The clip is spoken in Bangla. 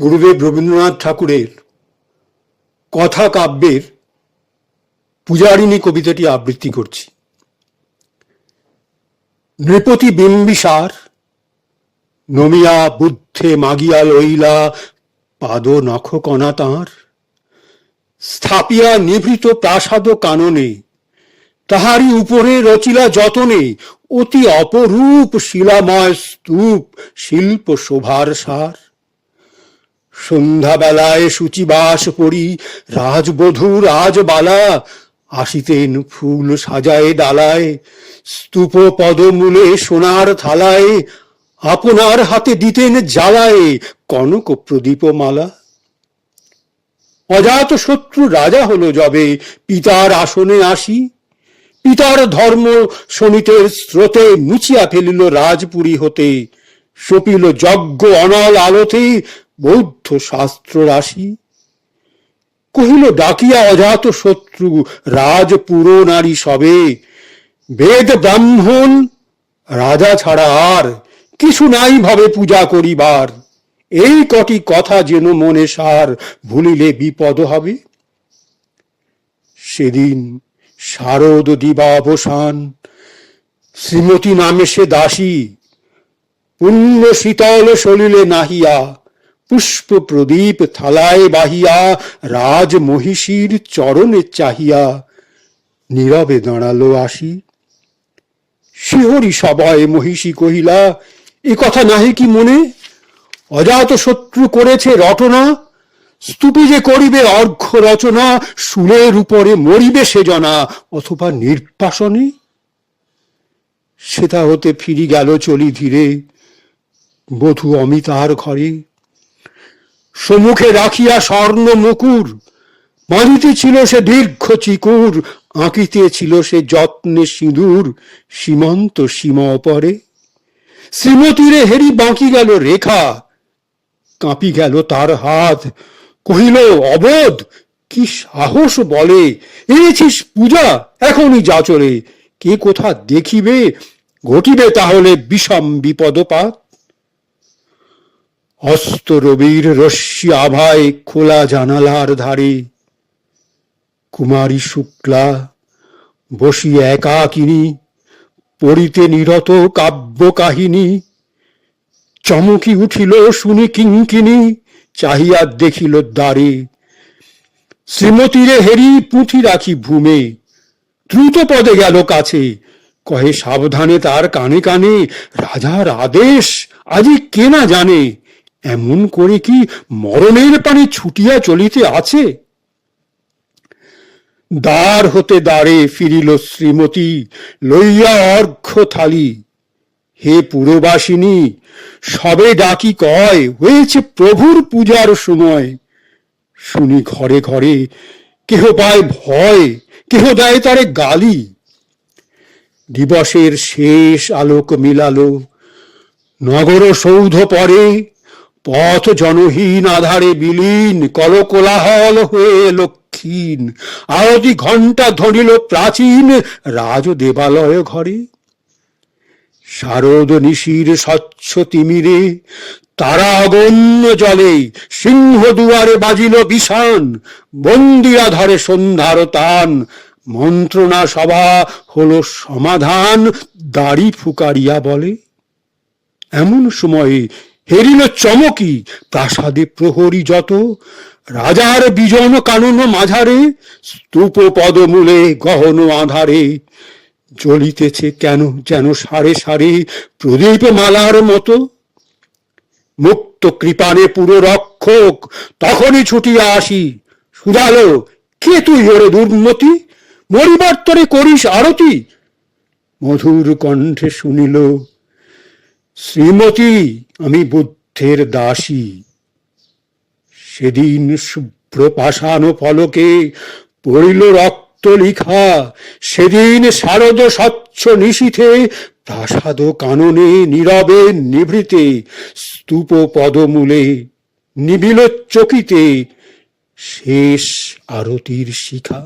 গুরুদেব রবীন্দ্রনাথ ঠাকুরের কথা কাব্যের পূজারিণী কবিতাটি আবৃত্তি করছি। নৃপতি বিম্বিসার নমিয়া বুদ্ধে মাগিয়া লইলা পাদ নখ কণা তাঁর, স্থাপিয়া নিভৃত প্রাসাদ কাননে, তাহারি উপরে রচিলা যতনে অতি অপরূপ শিলাময় স্তূপ শিল্প শোভার সার। সন্ধ্যাবেলায় শুচিবাস পরি রাজবধূ রাজবালা আসিতেন ফুল সাজায় ডালায়, স্তূপ পদমূলে সোনার থালায় আপনার হাতে দিতেন জ্বালায় কনক প্রদীপ মালা। অজাত শত্রু রাজা হলো যবে পিতার আসনে আসি, পিতার ধর্ম শোনিতের স্রোতে মুছিয়া ফেলিল রাজপুরী হতে, সপিল যজ্ঞ অনল আলোতে বৌদ্ধ শাস্ত্র রাশি। কহিল ডাকিয়া অজাত শত্রু রাজপুর নারী সবে, বেদ ব্রাহ্মণ রাজা ছাড়া আর কিছু নাই ভাবে পূজা করিবার, এই কটি কথা যেন মনে সার ভুলিলে বিপদ হবে। সেদিন শারদ দিবাবসান, শ্রীমতী নামে সে দাসী, পুণ্য শীতল সলিলে নাহিয়া পুষ্প প্রদীপ থালায় বাহিয়া রাজ মহিষীর চরণে চাহিয়া নীরবে দাঁড়ালো আসি। শিহরি সবাই মহিষী কহিলা, এ কথা নাহি কি মনে, অজাত শত্রু করেছে রটনা, স্তূপে যে করিবে অর্ঘ্য রচনা, শুলের উপরে মরিবে সে জনা অথবা নির্বাসনে। সেটা হতে ফিরি গেল চলি ধীরে বধূ অমিতার ঘরে, সম্মুখে রাখিয়া স্বর্ণ মুকুর বাঁধিতে ছিল সে দীর্ঘ চিকুর, আঁকিতে ছিল সে যত্নে সিঁদুর সীমন্ত সীমা অপরে। শ্রীমতীরে হেরি বাঁকি গেল রেখা, কাঁপি গেল তার হাত, কহিল অবোধ কি সাহস বলে, এনেছিস পূজা এখনই যা চলে, কে কোথা দেখিবে ঘটিবে তাহলে বিষম বিপদপাত। অস্ত রবির রশ্মি আভায় খোলা জানালার ধারে কুমারী শুক্লা বসিয়া একাকিনী পড়িতে নিরত কাব্য কাহিনী। চমকি উঠিল শুনি কিঙ্কিনী, চাহিয়া দেখিল দ্বারে, শ্রীমতীরে হেরি পুঁথি রাখি ভূমে, দ্রুত পদে গেল কাছে, কহে সাবধানে তার কানে কানে, রাজার আদেশ আজি কে না জানে, এমন করে কি মরণের পানে ছুটিয়া চলিতে আছে। দ্বার হতে দ্বারে ফিরিল শ্রীমতী লইয়া অর্ঘ্য থালি, হে পুরবাসিনী সবে ডাকি কয় হয়েছে প্রভুর পূজার সময়। শুনি ঘরে ঘরে কেহ পায় ভয়, কেহ দেয় তারে গালি। দিবসের শেষ আলোক মিলালো নগর সৌধ পরে, পথ জনহীন আধারে বিলীন, কলকোলাহল হয়ে লক্ষীন, আরতি ঘণ্টা ধরিল প্রাচীন রাজ দেবালয় ঘরে। শারদ নিশির স্বচ্ছ তিমিরে তারা অগণ্য জলে, সিংহ দুয়ারে বাজিল বিষান, বন্দিরা ধরে সন্ধ্যার তান, মন্ত্রণা সভা হলো সমাধান, দাড়ি ফুকারিয়া বলে। এমন সময়ে হেরিল চমকি প্রাসাদে প্রহরী যত, রাজার বিজন কানন মাঝারে স্তূপ পদমূলে গহন আধারে, জ্বলিতেছে কেন যেন সারে সারে প্রদীপ মালার মতো। মুক্ত কৃপানে পুরো রক্ষক তখনই ছুটিয়া আসি, শুধালো কে তুই ওরে দুর্মতি, মরিবার তরে করিস আরতি। মধুর কণ্ঠে শুনিল, শ্রীমতী আমি বুদ্ধের দাসী। সেদিন শুভ্র পাষাণ ফলকে পড়িল রক্ত লিখা, সেদিন শারদ স্বচ্ছ নিশীথে প্রাসাদ কাননে নীরবে নিভৃতে, স্তূপ পদমূলে নিবিল চকিতে শেষ আরতির শিখা।